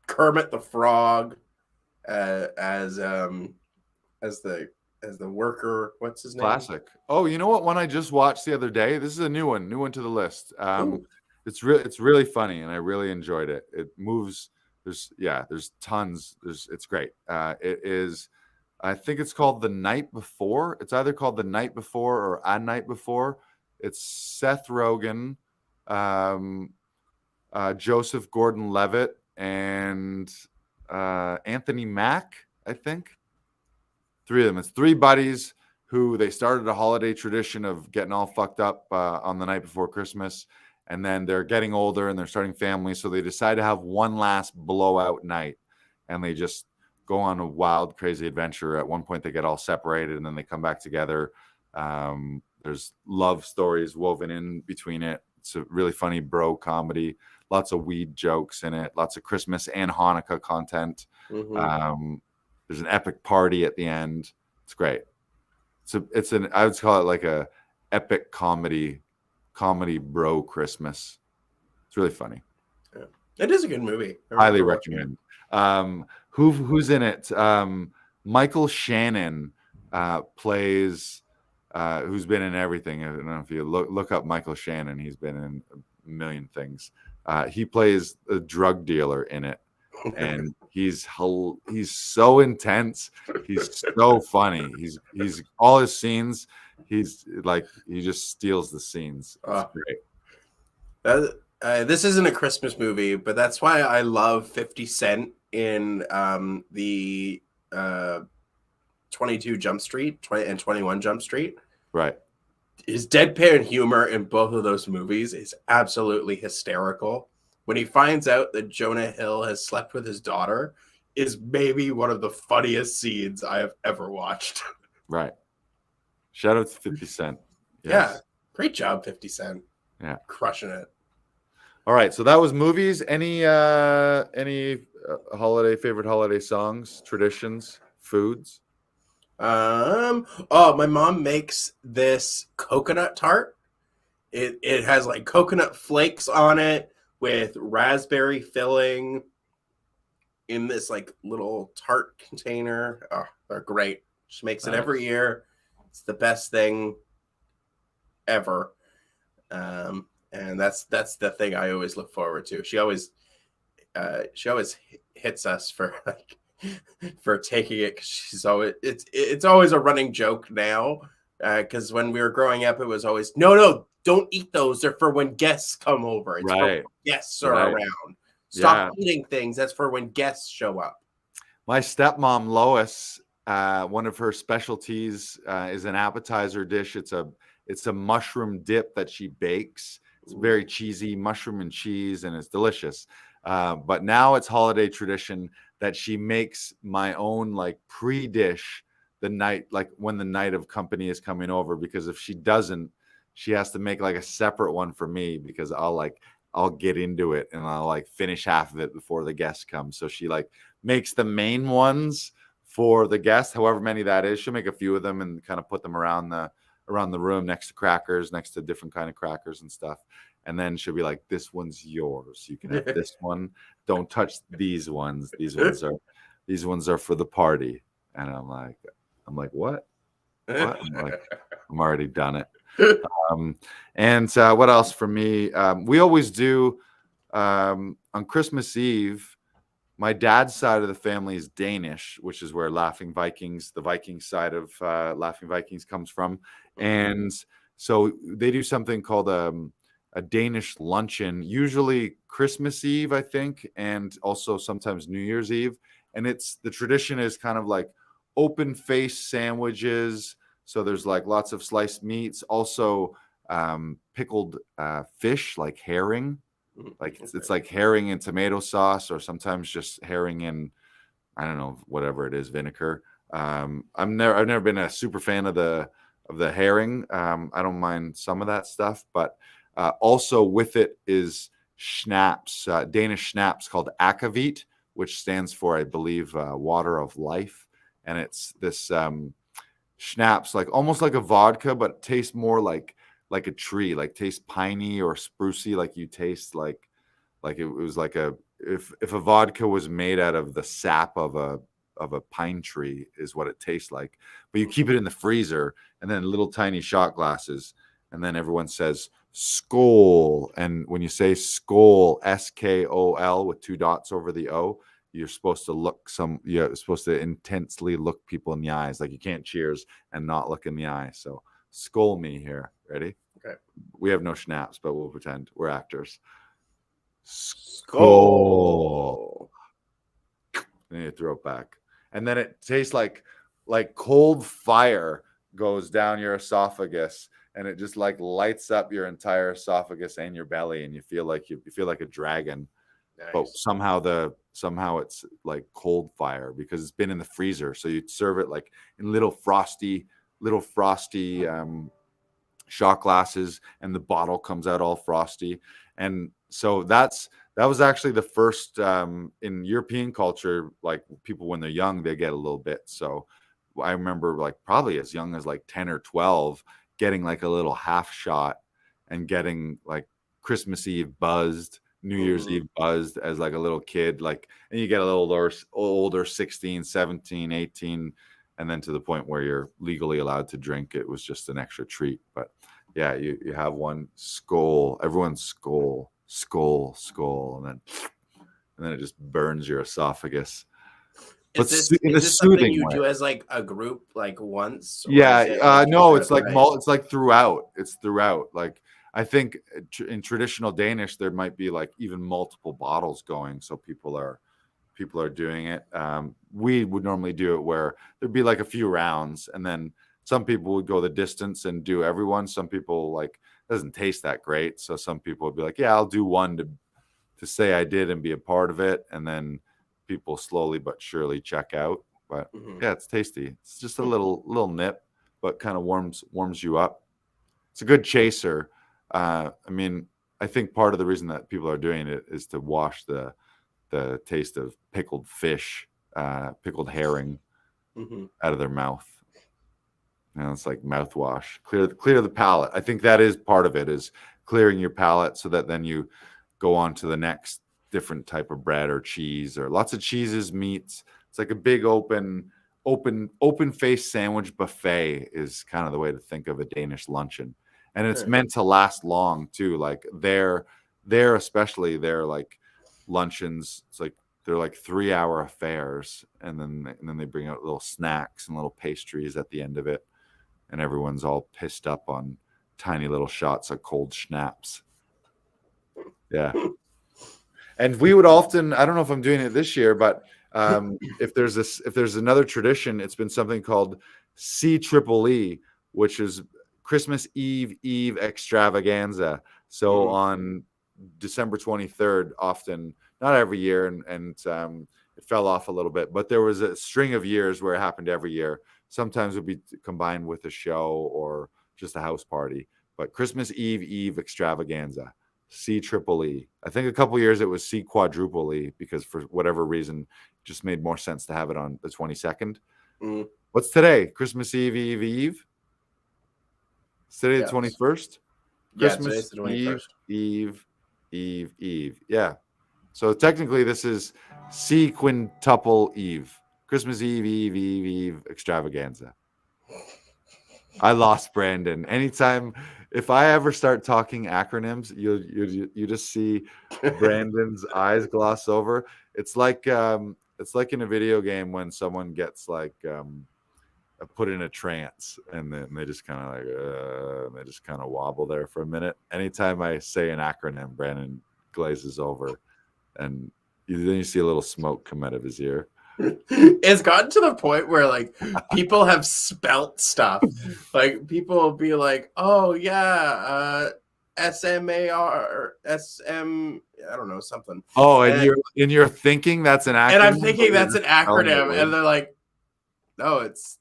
Kermit the Frog, as the worker. What's his name? Classic. Oh, you know what one I just watched the other day? This is a new one to the list. It's really funny and I really enjoyed it. It moves. There's tons. It's great. It is. I think it's called The Night Before. It's either called The Night Before or A Night Before. It's Seth Rogen, Joseph Gordon-Levitt, and Anthony Mack, I think. Three of them. It's three buddies who they started a holiday tradition of getting all fucked up on the night before Christmas. And then they're getting older and they're starting families. So they decide to have one last blowout night. And they just go on a wild, crazy adventure. At one point, they get all separated and then they come back together. There's love stories woven in between it. It's a really funny bro comedy. Lots of weed jokes in it. Lots of Christmas and Hanukkah content. There's an epic party at the end. It's great. I would call it like a epic comedy bro Christmas. It's really funny. Yeah. It is a good movie. Highly recommend. Who's in it? Michael Shannon plays who's been in everything. I don't know if you look up Michael Shannon. He's been in a million things. He plays a drug dealer in it. And he's so intense. He's so funny. He's all his scenes. He's like he just steals the scenes. It's great. This isn't a Christmas movie, but that's why I love 50 Cent in the 22 Jump Street and 21 Jump Street. Right. His deadpan humor in both of those movies is absolutely hysterical. When he finds out that Jonah Hill has slept with his daughter is maybe one of the funniest scenes I have ever watched. Right. Shout out to 50 Cent. Yes. Yeah. Great job, 50 Cent. Yeah. Crushing it. All right. So that was movies. Any favorite holiday songs, traditions, foods? My mom makes this coconut tart. It has like coconut flakes on it with raspberry filling in this like little tart container. Oh, they're great. She makes it every year. It's the best thing ever. And that's the thing I always look forward to. She always hits us for like for taking it, because she's always it's always a running joke now Because when we were growing up, it was always, no, don't eat those. They're for when guests come over. It's for Right. when guests are Right. around. Stop eating things. That's for when guests show up. My stepmom, Lois, one of her specialties is an appetizer dish. It's a mushroom dip that she bakes. It's very cheesy, mushroom and cheese, and it's delicious. But now it's holiday tradition that she makes my own like pre-dish the night, like when the night of company is coming over, because if she doesn't, she has to make like a separate one for me, because I'll get into it and I'll like finish half of it before the guests come. So she like makes the main ones for the guests, however many that is. She'll make a few of them and kind of put them around the room next to crackers, next to different kind of crackers and stuff. And then she'll be like, this one's yours. You can have this one. Don't touch these ones. These ones are for the party. And I'm like, what? What? I'm like, I'm already done it. And what else for me? We always do on Christmas Eve. My dad's side of the family is Danish, which is where Laughing Vikings, the Viking side of Laughing Vikings, comes from. And so they do something called a Danish luncheon, usually Christmas Eve, I think, and also sometimes New Year's Eve. And the tradition is kind of like open face sandwiches. So there's like lots of sliced meats, also pickled fish like herring. Like it's like herring in tomato sauce, or sometimes just herring in, I don't know, whatever it is, vinegar. I've never been a super fan of the herring. I don't mind some of that stuff, but also with it is schnapps, Danish schnapps called akavit, which stands for, I believe, water of life. And it's this schnapps, like almost like a vodka, but tastes more like a tree, like tastes piney or sprucey, like you taste like it was like if a vodka was made out of the sap of a pine tree is what it tastes like. But you keep it in the freezer, and then little tiny shot glasses, and then everyone says skål. And when you say skål, skol with 2 dots over the O, you're supposed to intensely look people in the eyes. Like you can't cheers and not look in the eye. So skål me here. Ready? Okay. We have no schnapps, but we'll pretend we're actors. Skål. Then you throw it back. And then it tastes like cold fire goes down your esophagus, and it just like lights up your entire esophagus and your belly, and you feel like a dragon. Nice. But somehow it's like cold fire because it's been in the freezer. So you serve it like in little frosty shot glasses, and the bottle comes out all frosty. And so that was actually the first in European culture, like people when they're young, they get a little bit. So I remember like probably as young as like 10 or 12 getting like a little half shot and getting like Christmas Eve buzzed, New Year's Eve buzzed as like a little kid, like, and you get a little older, 16, 17, 18, and then to the point where you're legally allowed to drink, it was just an extra treat. But yeah, you have one skål, everyone skål, and then it just burns your esophagus. Is this something you do as like a group, like once? Yeah, no, it's like it's like throughout. It's throughout. Like I think in traditional Danish, there might be like even multiple bottles going, so people are doing it. We would normally do it where there'd be like a few rounds, and then some people would go the distance and do everyone. Some people like it doesn't taste that great, so some people would be like, yeah, I'll do one to say I did and be a part of it, and then people slowly but surely check out. But yeah, it's tasty. It's just a little nip, but kind of warms you up. It's a good chaser. I mean, I think part of the reason that people are doing it is to wash the taste of pickled fish, pickled herring out of their mouth. You know, it's like mouthwash. Clear the palate. I think that is part of it, is clearing your palate so that then you go on to the next different type of bread or cheese, or lots of cheeses, meats. It's like a big open face sandwich buffet is kind of the way to think of a Danish luncheon. And it's meant to last long too. Like they're especially their like luncheons, it's like they're like 3-hour affairs, and then they bring out little snacks and little pastries at the end of it. and everyone's all pissed up on tiny little shots of cold schnapps. Yeah. And we would often, I don't know if I'm doing it this year, but if there's another tradition, it's been something called CEEE, which is Christmas Eve extravaganza. So on December 23rd, often, not every year, and it fell off a little bit, but there was a string of years where it happened every year. Sometimes it would be combined with a show or just a house party. But Christmas Eve extravaganza. CEEE. I think a couple years it was C quadruple E because for whatever reason, it just made more sense to have it on the 22nd. What's today? Christmas Eve. It's today the 21st. Christmas the 21st. Eve. Yeah. So technically, this is C quintuple Eve. Christmas Eve extravaganza. I lost Brandon. Anytime, if I ever start talking acronyms, you just see Brandon's eyes gloss over. It's like in a video game when someone gets like put in a trance and then they just kind of wobble there for a minute. Anytime I say an acronym, Brandon glazes over, and then you see a little smoke come out of his ear. It's gotten to the point where like people have spelt stuff. Like people will be like, "Oh yeah, SMAR SM, I don't know, something." Oh, and you're thinking that's an acronym. And I'm thinking that's an acronym, and they're like, "No, it's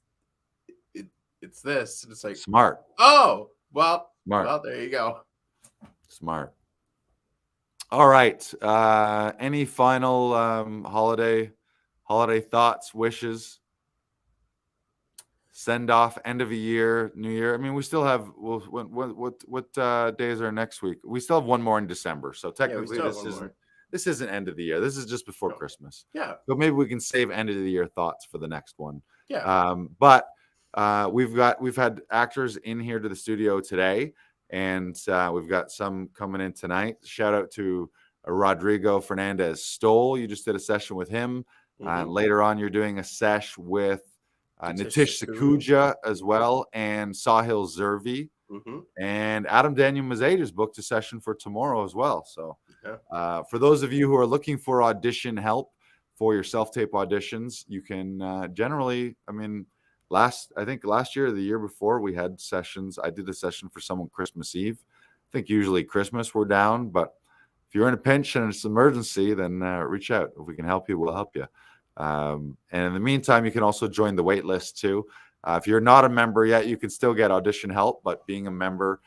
this." And it's like smart. Oh, well, smart. Well, there you go. Smart. All right. Any final holiday thoughts, wishes, send off, end of a year, new year? I mean, we still have, what days are next week? We still have one more in December. So technically this isn't end of the year. This is just before Christmas. Yeah. So maybe we can save end of the year thoughts for the next one. Yeah. But we've had actors in here to the studio today, and we've got some coming in tonight. Shout out to Rodrigo Fernandez Stoll. You just did a session with him. Later on, you're doing a sesh with Nitish Sakuja as well, and Sahil Zervi. And Adam Daniel Mazay just booked a session for tomorrow as well. So for those of you who are looking for audition help for your self-tape auditions, you can generally, I mean, last year or the year before, we had sessions. I did a session for someone Christmas Eve. I think usually Christmas we're down, but if you're in a pinch and it's an emergency, then reach out. If we can help you, we'll help you. And in the meantime, you can also join the wait list too. If you're not a member yet, you can still get audition help, but being a member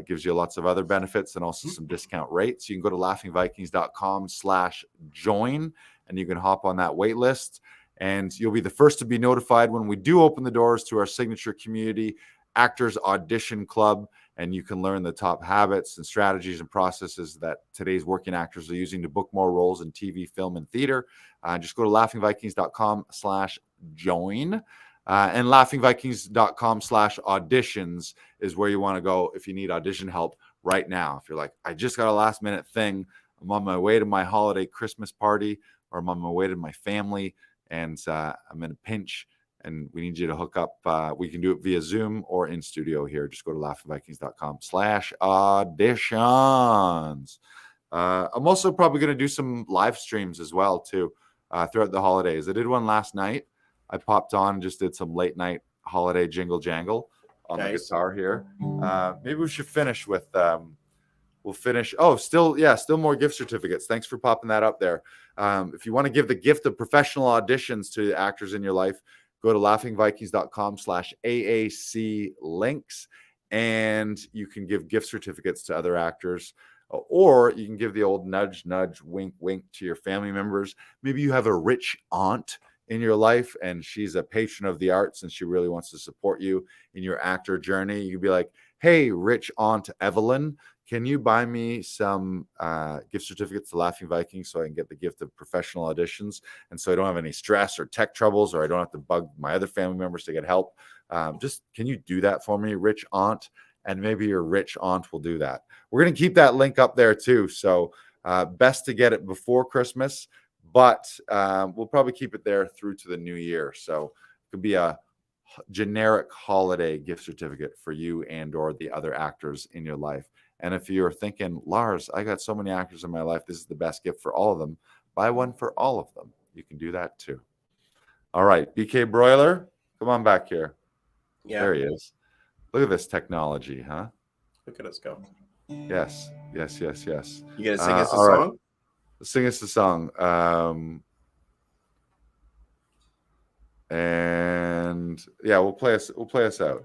gives you lots of other benefits and also some discount rates. You can go to laughingvikings.com/join and you can hop on that wait list, and you'll be the first to be notified when we do open the doors to our signature community Actors Audition Club. And you can learn the top habits and strategies and processes that today's working actors are using to book more roles in TV, film, and theater. Just go to laughingvikings.com/join. And laughingvikings.com/auditions is where you want to go if you need audition help right now. If you're like, I just got a last minute thing, I'm on my way to my holiday Christmas party, or I'm on my way to my family, and I'm in a pinch, and we need you to hook up. We can do it via Zoom or in studio here. Just go to laughingvikings.com/auditions. I'm also probably going to do some live streams as well, too, throughout the holidays. I did one last night. I popped on and just did some late night holiday jingle jangle on the guitar here. Maybe we should finish with, we'll finish. Oh, still more gift certificates. Thanks for popping that up there. If you want to give the gift of professional auditions to the actors in your life, go to laughingvikings.com/AAC links, and you can give gift certificates to other actors, or you can give the old nudge, nudge, wink, wink to your family members. Maybe you have a rich aunt in your life and she's a patron of the arts and she really wants to support you in your actor journey. You can be like, hey, rich aunt Evelyn, can you buy me some gift certificates to Laughing Vikings so I can get the gift of professional auditions, and so I don't have any stress or tech troubles, or I don't have to bug my other family members to get help? Just can you do that for me, rich aunt? And maybe your rich aunt will do that. We're going to keep that link up there too. So best to get it before Christmas, but we'll probably keep it there through to the new year. So it could be a generic holiday gift certificate for you and or the other actors in your life. And if you're thinking, Lars, I got so many actors in my life, this is the best gift for all of them, buy one for all of them. You can do that too. All right, BK Broiler, come on back here. Yeah. There he is. Look at this technology, huh? Look at us go. Yes. You gonna sing us a all right. song? Sing us a song. And yeah, we'll play us out.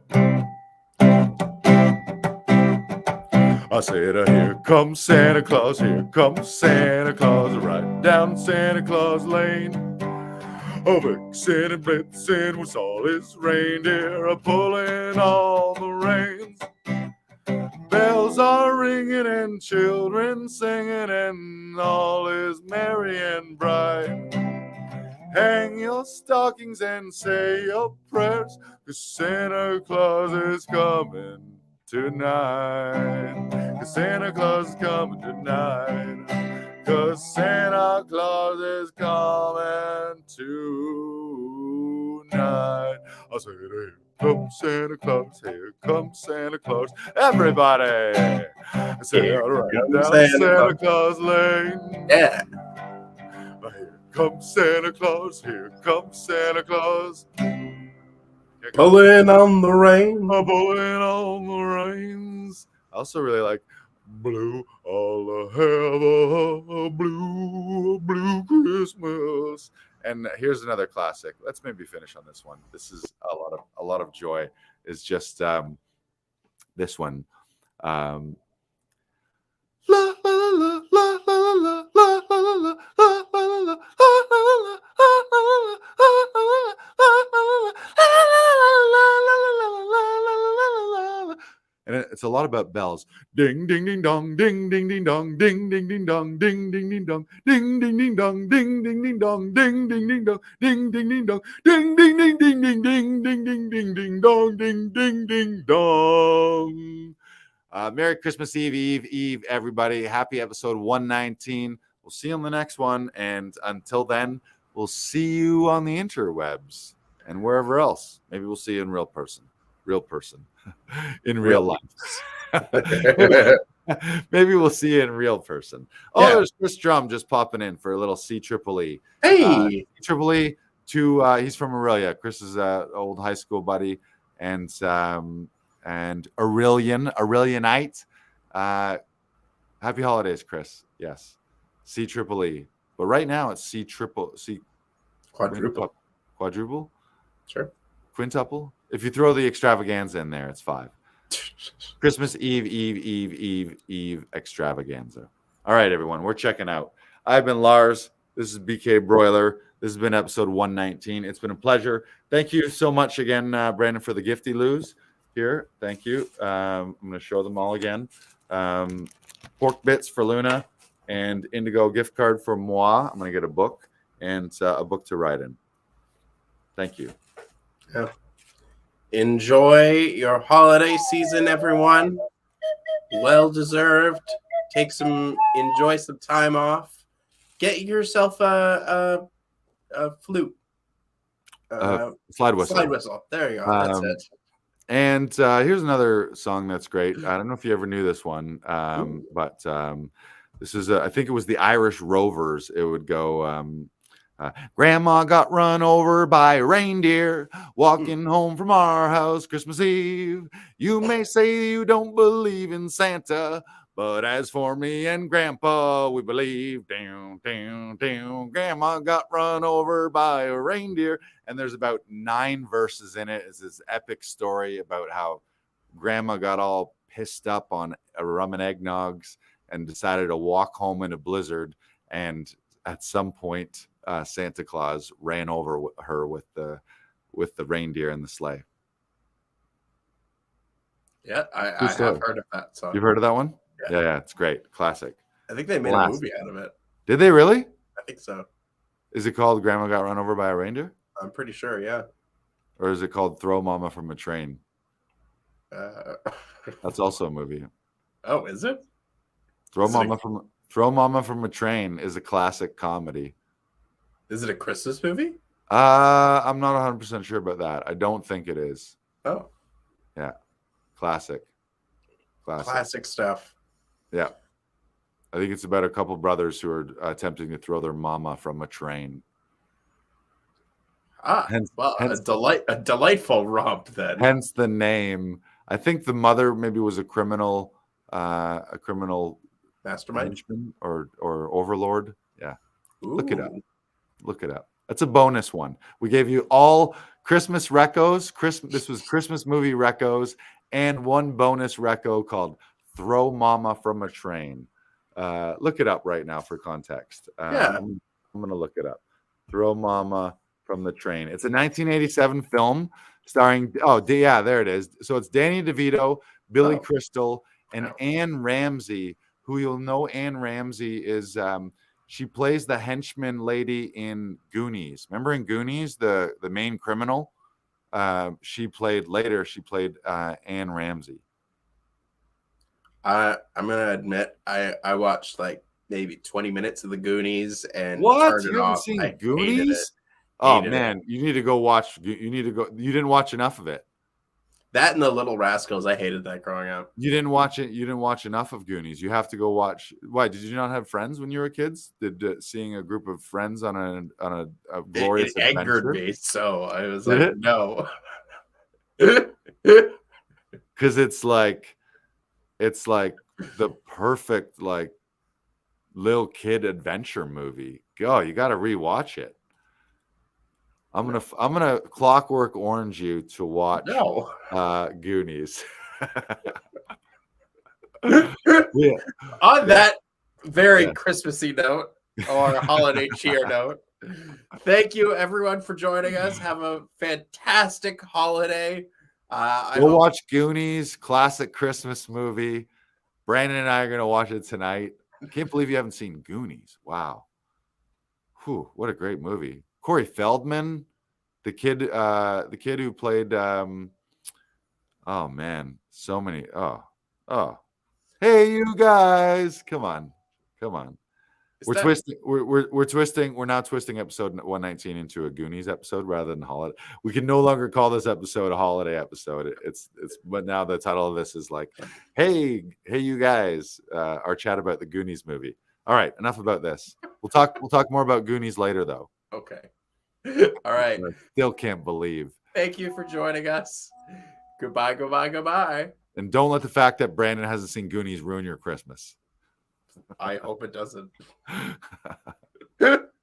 I said, here comes Santa Claus, here comes Santa Claus, right down Santa Claus Lane. Oh, Vixen and Blitzen with all his reindeer are pulling all the reins. Bells are ringing and children singing and all is merry and bright. Hang your stockings and say your prayers, 'cause Santa Claus is coming tonight. 'Cause Santa Claus is coming tonight. 'Cause Santa Claus is coming tonight. I said, here comes Santa Claus, here comes Santa Claus. Everybody! I said, Here right comes down Santa Santa Claus Lane. Yeah. Here comes Santa Claus, here comes Santa Claus. Pulling on the rain. Pulling on the reins. I also really like Blue, all I have a blue Christmas. And here's another classic. Let's maybe finish on this one. This is a lot of joy. Is just this one. La la la la la la la la la la and it's a lot about bells. Ding ding ding dong, ding ding ding dong, ding ding ding dong, ding ding ding dong, ding ding ding dong, ding ding ding dong, ding ding ding dong, ding ding ding dong, ding ding ding ding ding ding ding ding ding ding dong, ding ding ding dong. Merry Christmas Eve, everybody. Happy episode 119. We'll see you on the next one. And until then, we'll see you on the interwebs and wherever else. Maybe we'll see you in real person, in real life. Maybe we'll see you in real person. Oh, yeah. There's Chris Drum just popping in for a little CEEE. Hey, CEEE he's from Aurelia. Chris is an old high school buddy, and Aurelianite. Happy holidays, Chris. Yes, CEEE. But right now it's quadruple. Sure. Quintuple. If you throw the extravaganza in there, it's 5. Christmas Eve extravaganza. All right, everyone, we're checking out. I've been Lars. This is BK Broiler. This has been episode 119. It's been a pleasure. Thank you so much again, Brandon, for the gifty loos here. Thank you. I'm going to show them all again. Pork bits for Luna and Indigo gift card for moi. I'm going to get a book and a book to write in. Thank you. Yeah. Enjoy your holiday season, everyone. Well deserved. Enjoy some time off. Get yourself a flute. Slide whistle. Slide whistle. There you go. That's it. And here's another song that's great. I don't know if you ever knew this one, but this is, I think it was the Irish Rovers. It would go, Grandma got run over by a reindeer walking home from our house Christmas Eve. You may say you don't believe in Santa, but as for me and Grandpa, we believe. Down, down, down. Grandma got run over by a reindeer. And there's about 9 verses in it. It's this epic story about how Grandma got all pissed up on rum and eggnogs and decided to walk home in a blizzard. And at some point, Santa Claus ran over her with the reindeer and the sleigh. Yeah, I have heard of that song. You've heard of that one? Yeah, it's great. Classic. I think they made a movie out of it. Did they really? I think so. Is it called Grandma Got Run Over by a Reindeer? I'm pretty sure, yeah. Or is it called Throw Mama from a Train? That's also a movie. Oh, is it? Throw Mama from a Train is a classic comedy. Is it a Christmas movie? I'm not 100% sure about that. I don't think it is. Oh, Yeah. Classic stuff. Yeah. I think it's about a couple brothers who are attempting to throw their mama from a train. Hence, A delightful romp then. Hence the name. I think the mother maybe was a criminal Mastermind henchman or overlord. Yeah. Ooh. Look it up. That's a bonus one. We gave you all Christmas recos. This was Christmas movie recos and one bonus reco called Throw Mama from a Train. Look it up right now for context. I'm going to look it up. Throw Mama from the Train. It's a 1987 film starring, there it is. So it's Danny DeVito, Billy Crystal, and Anne Ramsey, who you'll know. Anne Ramsey is... she plays the henchman lady in Goonies. Remember in Goonies, the main criminal? She played Anne Ramsey. I'm gonna admit I watched like maybe 20 minutes of the Goonies and what? turned it You haven't off. seen I Goonies? Hated man, it. you need to go watch. You need to go. You didn't watch enough of it. That and the Little Rascals. I hated that growing up. You didn't watch it. You didn't watch enough of Goonies. You have to go watch. Why did you not have friends when you were kids? Did seeing a group of friends on a glorious it adventure? angered me, so I was Did like, it? no. Because it's like the perfect like little kid adventure movie. Go, you got to rewatch it. I'm gonna Clockwork Orange you to watch Goonies. Yeah. On that very Christmassy note or holiday cheer note, thank you everyone for joining us. Have a fantastic holiday. Go watch Goonies, classic Christmas movie. Brandon and I are gonna watch it tonight. I can't believe you haven't seen Goonies. Wow. Whew, what a great movie. Corey Feldman, the kid who played oh man, so many. Hey you guys, come on. We're twisting. We're now twisting episode 119 into a Goonies episode rather than holiday. We can no longer call this episode a holiday episode. It's but now the title of this is like, hey you guys, our chat about the Goonies movie. All right, enough about this. We'll talk more about Goonies later though. Okay. All right. I still can't believe. Thank you for joining us. Goodbye. And don't let the fact that Brandon hasn't seen Goonies ruin your Christmas. I hope it doesn't. Goodbye.